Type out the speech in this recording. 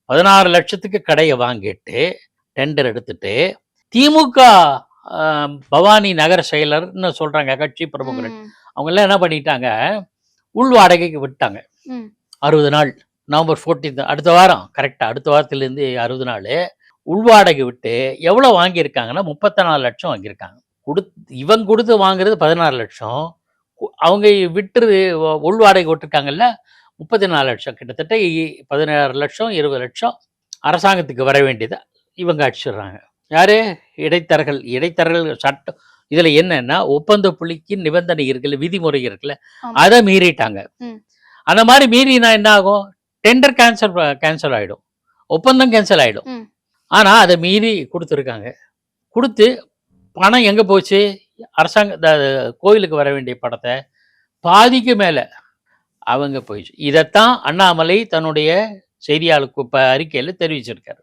16 லட்சத்துக்கு கடையை வாங்கிட்டு டெண்டர் எடுத்துட்டு திமுக பவானி நகர செயலர்னு சொல்றாங்க கட்சி பிரமுகர்கள். அவங்க எல்லாம் என்ன பண்ணிட்டாங்க, உள் வாடகைக்கு விட்டாங்க. 60 நாள், நவம்பர் 14 அடுத்த வாரம், கரெக்டா அடுத்த வாரத்திலேருந்து 60 நாள் உள்வாடகை விட்டு எவ்வளோ வாங்கியிருக்காங்கன்னா 34 லட்சம் வாங்கியிருக்காங்க. இவங்க கொடுத்து வாங்குறது 16 லட்சம், அவங்க விட்டுறது உள் வாடகை விட்டுருக்காங்கல்ல 34 லட்சம், கிட்டத்தட்ட 16 லட்சம் 20 லட்சம் அரசாங்கத்துக்கு வர வேண்டியதை இவங்க அடிச்சிடுறாங்க. யாரு? இடைத்தரகர்கள் சட்டம். இதுல என்னன்னா, ஒப்பந்த புள்ளிக்கு நிபந்தனை இருக்குல்ல, விதிமுறை இருக்குல்ல, அதை மீறிட்டாங்க. அந்த மாதிரி மீறினா என்ன ஆகும்? டெண்டர் கேன்சல் ஆயிடும், ஒப்பந்தம் கேன்சல் ஆயிடும். ஆனா அதை மீறி கொடுத்துருக்காங்க. கொடுத்து பணம் எங்க போச்சு? அரசாங்க கோயிலுக்கு வர வேண்டிய பணத்தை பாதிக்கு மேல அவங்க போயிடுச்சு. இதைத்தான் அண்ணாமலை தன்னுடைய செய்தியாளருக்கு அறிக்கையில் தெரிவிச்சிருக்காரு.